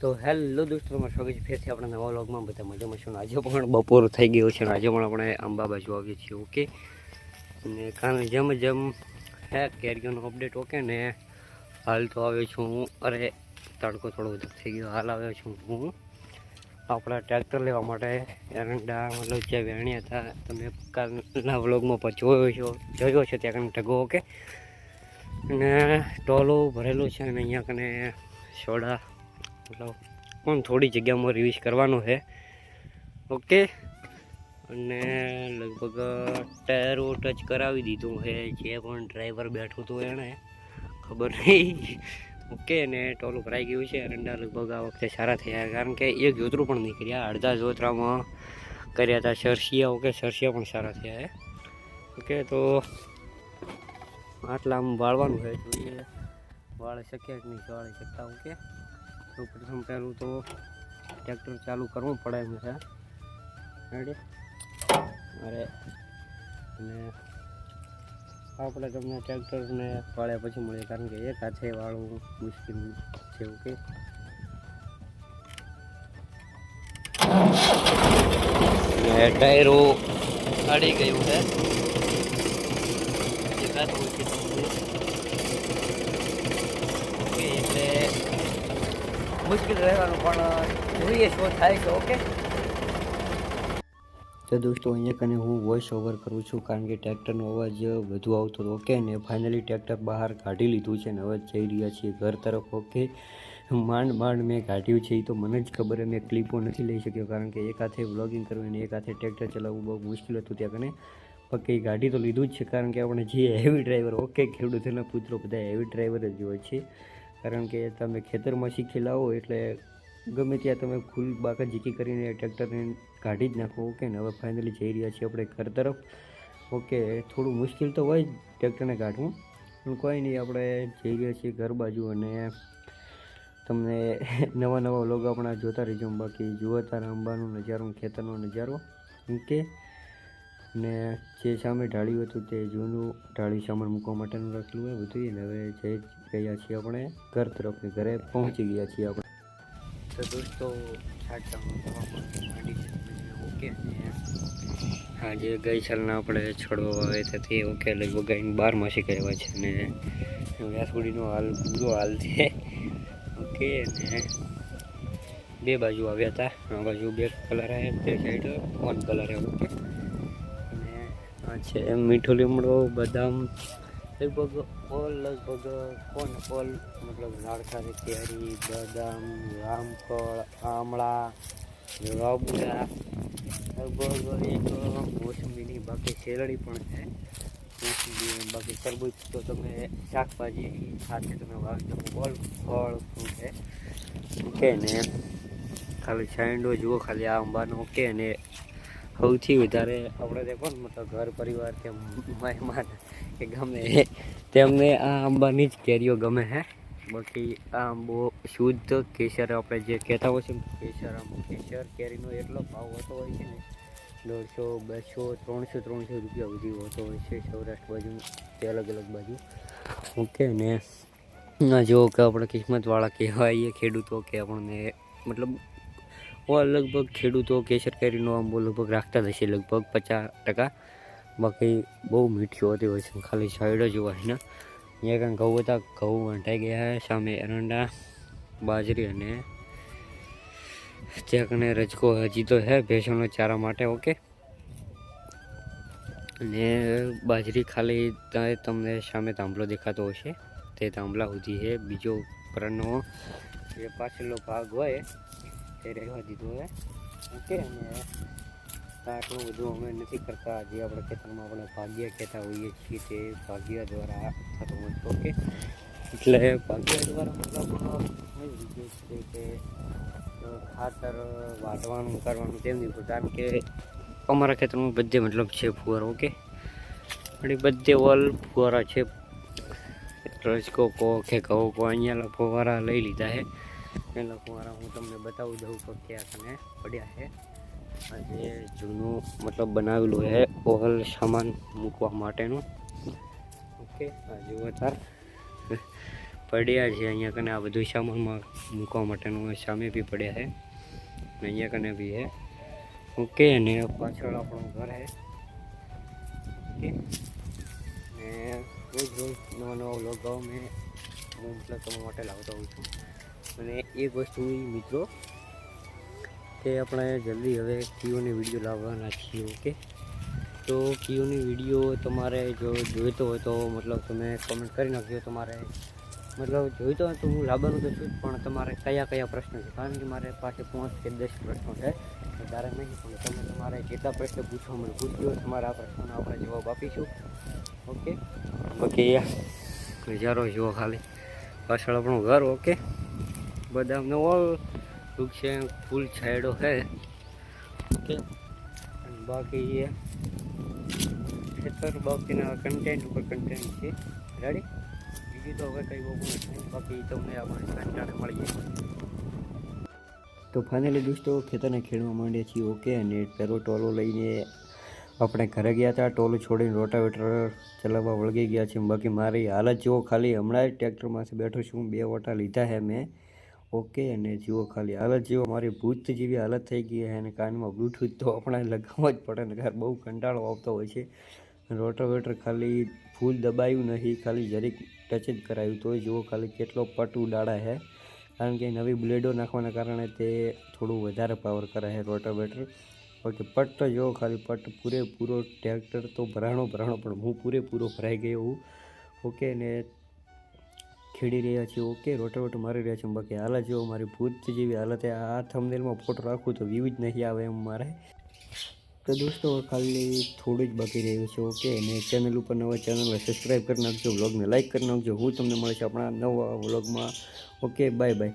તો હેલો દોસ્તો, તમારું સ્વાગત છે ફેરથી આપણા નવા વ્લોગમાં. બધા મજામાં છો? આજે પણ બપોર થઈ ગયો છે અને આજે પણ આપણે આંબા બાજુ આવીએ છીએ. ઓકે, અને કારણ જેમ હે કેરીઓનો અપડેટ. ઓકે ને હાલ તો આવ્યો છું હું, અરે તડકો થોડો વધુ થઈ ગયો. હાલ આવ્યો છું હું આપણા ટ્રેક્ટર લેવા માટે એરંડા, મતલબ જે વેણ્યા હતા તમે કાલના વ્લોગમાં પણ જોયો છે ત્યાં કને ઢગો. ઓકે, અને ટોલો ભરેલું છે અને અહીંયા કને સોડા મતલબ પણ થોડી જગ્યામાં રિવીઝ કરવાનો છે. ઓકે, અને લગભગ ટાયરો ટચ કરાવી દીધું છે. જે પણ ડ્રાઈવર બેઠું હતું એણે ખબર નહીં. ઓકે, ને ટોલું ભરાઈ ગયું છે. એરંડા લગભગ આ વખતે સારા થયા, કારણ કે એક જોતરું પણ નહીં કર્યા, અડધા જોતરામાં કર્યા હતા સરસિયા. ઓકે, સરસિયા પણ સારા થયા છે. ઓકે, તો આટલા આમ વાળવાનું છે, જોઈએ વાળી શકીએ કે નહીં વાળી શકતા. ઓકે, તો પ્રથમ પહેલું તો ટ્રેક્ટર ચાલુ કરવું પડે એમ છે. રેડી? અરે અને આપણે તમને ટ્રેક્ટરને વાળ્યા પછી મળીએ, કારણ કે એક હાથે વાળવું મુશ્કેલ છે. ઓકે, ટાયરો અડી ગયું છે. ઓકે, એટલે મુશ્કેલ રહેવાનું, પણ જોઈએ શું થાય છે. ઓકે, તો દોસ્તો અહીંયા કને હું વોઇસ ઓવર કરું છું, કારણ કે ટ્રેક્ટરનો અવાજ વધુ આવતો હતો. ઓકે, ને ફાઇનલી ટ્રેક્ટર બહાર કાઢી લીધું છે ને હવે જઈ રહ્યા છીએ ઘર તરફ. ઓકે, માંડ મેં કાઢ્યું છે એ તો મને જ ખબર. મેં ક્લિપો નથી લઈ શક્યો, કારણ કે એક હાથે વ્લોગિંગ કરવું અને એક હાથે ટ્રેક્ટર ચલાવવું બહુ મુશ્કેલ હતું ત્યાં કને. ઓકે, ગાડી તો લીધું જ છે, કારણ કે આપણે જે હેવી ડ્રાઈવર. ઓકે, ખેડૂતોના પુત્રો બધા હેવી ડ્રાઈવર જ હોય છે, કારણ કે તમે ખેતરમાં શીખી લાવો એટલે ગમે ત્યાં તમે ફૂલ બાકા ઝીકી કરીને ટ્રેક્ટરને કાઢી જ નાખો. ઓકે, ને હવે ફાઇનલી જઈ રહ્યા છીએ આપણે ઘર તરફ. ઓકે, થોડું મુશ્કેલ તો હોય જ ટ્રેક્ટરને કાઢવું, પણ કોઈ નહીં, આપણે જઈ રહ્યા છીએ ઘર બાજુ. અને તમને નવા વ્લોગ આપણા જોતા રહીજો. બાકી જુઓ તારા આંબાનો નજારો, ખેતરનો નજારો. ઓકે, ને જે સામે ઢાળ્યું હતું તે જૂનું ઢાળી સામાન મૂકવા માટેનું રાખેલું હોય બધું. ને હવે જઈ ગયા છીએ આપણે ઘર તરફ, ઘરે પહોંચી ગયા છીએ આપણે. તો દોસ્તો ઓકે, આજે ગઈ સાલના આપણે છોડવા વાવ્યા હતી. ઓકે, લગભગ ગાઈને 12 માસી કહેવા છે અને વ્યાસુડીનો હાલ બુરો હાલ છે. ઓકે, ને બે બાજુ આવ્યા હતા. આ બાજુ 2 કલર આવ્યા, તે સાઈડ 1 કલર આવ્યો. ઓકે, અને આ છે મીઠો લીમડો, બદામ, લગભગ ઓલ મતલબ નાળખારી, કેરી, બદામ, રામફળ, આમળા, રાબુડા, લગભગ એક મોસંબીની, બાકી શેરડી પણ છે. મોસંબી બાકી તરબૂચ તો તમે શાકભાજી સાથે તમે વાવી શકો. ઓલ ફળ ફ્રૂટ છે. ઓકે, ને ખાલી સાઈડો જુઓ ખાલી આ આંબાનો. ઓકે, અને સૌથી વધારે આપણે દેખો ને મતલબ ઘર પરિવાર કે મહેમાન કે ગમે તેમને આ આંબાની જ કેરીઓ ગમે છે. બાકી આ આંબો શુદ્ધ કેસર આપણે જે કહેતા હોય છે કેસર આંબો, કેસર કેરીનો એટલો ભાવ હોતો હોય છે ને 150, 200, 300 રૂપિયા સુધી હોતો હોય છે સૌરાષ્ટ્ર બાજુ, તે અલગ બાજુ. ઓકે, ને જો કે આપણે કિસ્મતવાળા કહેવાય ખેડૂતો, કે આપણને મતલબ લગભગ ખેડૂતો કેસર કેરીનો આંબો લગભગ રાખતા જ હશે, લગભગ 50%. બાકી બહુ મીઠી હોતી હોય છે. ખાલી સાઈડ જ હોય ને અહીંયા કાંઈ ઘઉં હતા, ઘઉં વંટાઈ ગયા. સામે એરંડા, બાજરી અને ત્યાં કને રજકો હજી તો છે ભેંસોનો ચારા માટે. ઓકે, અને બાજરી ખાલી તમને સામે તાંબલો દેખાતો હશે, તે તાંબલા સુધી છે. બીજો ઉપરનો જે પાછળનો ભાગ હોય તે રહેવા દીધો હોય. ઓકે, અને આટલું બધું અમે નથી કરતા. જે આપણે ખેતરમાં આપણે ભાગ્યા કહેતા હોઈએ છીએ તે ભાગ્યા દ્વારા થતું હોય. ઓકે, એટલે ભાગ્યા દ્વારા મતલબ એવી રીતે છે કે ખાતર વાટવાનું કરવાનું તેમની ઉપર, કારણ કે અમારા ખેતરમાં બધે મતલબ છે ફુવારા. ઓકે, અને બધે ઓલ ફુવારા છે. રજકો કહો કે કહો અહીંયા ફુવારા લઈ લીધા છે. પહેલાં ફુવારા હું તમને બતાવી દઉં તો ક્યાં કને પડ્યા છે. આજે જૂનું મતલબ બનાવેલું છે ઓહલ સામાન મૂકવા માટેનું. ઓકે, આ જુઓ તાર પડ્યા છે અહીંયા કને આ બધું સામાનમાં મૂકવા માટેનું સામે બી પડ્યા છે ને અહીંયા કને બી છે ઓકે ને પાછળ આપણું ઘર છે ઓકે ને રોજ રોજ નવા નવા વ્લોગ મેં હું મતલબ તમારા માટે લાવતો હોઉં છું અને એક વસ્તુ મિત્રો કે આપણે જલ્દી હવે કિયોની વિડીયો લાવવાના છીએ ઓકે તો કિયોની વિડીયો તમારે જો જોઈતો હોય તો મતલબ તમે કમેન્ટ કરી નાખજો તમારે મતલબ જોઈતો હોય તો હું લાવવાનું તો છું પણ તમારે કયા કયા પ્રશ્નો છે કારણ કે મારે પાસે 5 કે 10 પ્રશ્નો છે વધારે નહીં પણ તમે તમારે જેટલા પ્રશ્નો પૂછવા મને પૂછજો તમારે આ પ્રશ્નોનો આપણે જવાબ આપીશું ઓકે બાકી નજારો જુઓ ખાલી પાછળ આપણું ઘર ઓકે બદામનો ઓલ વૃક્ષ છે ફૂલ છાંયડો છે ઓકે અને બાકી ખેતર બાકીના કન્ટેન્ટ ઉપર કન્ટેન્ટ છે રેડી બીજું તો હવે કંઈ બહુ નથી બાકી તમને આપણે કંટાળે મળીએ તો ફાઇનલી દોસ્તો ખેતરને ખેડવા માંડ્યા છીએ ઓકે અને પેલો ટોલો લઈને આપણે ઘરે ગયા હતા ટોલું છોડીને રોટાવેટર ચલાવવા વળગી ગયા છે બાકી મારી હાલત જુઓ ખાલી હમણાં જ ટ્રેક્ટરમાંથી બેઠો છું 2 ઓટા લીધા છે મેં ઓકે અને જુઓ ખાલી હાલત જેવો મારી ભૂત જેવી હાલત થઈ ગઈ છે અને કાનમાં બ્લૂટૂથ તો આપણે લગાવવા જ પડે ને ઘર બહુ કંટાળો આવતો હોય છે રોટાવેટર ખાલી ફૂલ દબાયું નહીં ખાલી જરીક ટચ જ કરાયું તોય જુઓ ખાલી કેટલો પટ ઉડાડા છે કારણ કે નવી બ્લેડો નાખવાના કારણે તે થોડું વધારે પાવર કરે છે રોટાવેટર ઓકે પટ તો જો ખાલી પટ પૂરેપૂરો ટ્રેક્ટર તો ભરાણો પણ હું પૂરેપૂરો ભરાઈ ગયો હું ઓકે ને ખેડી રહ્યા છીએ ઓકે રોટાવેટર મારી રહ્યા છીએ બાકી હાલત જેવો મારી ભૂત જેવી હાલત આ થંબનેલમાં ફોટો રાખું તો વ્યૂ જ નહીં આવે એમ મારે તો દોસ્તો ખાલી થોડું જ બાકી રહ્યું છે ઓકે અને ચેનલ ઉપર નવા ચેનલને સબસ્ક્રાઈબ કરી નાખજો વ્લોગને લાઈક કરી નાખજો હું તમને મળે છે આપણા નવા વ્લોગમાં ઓકે બાય બાય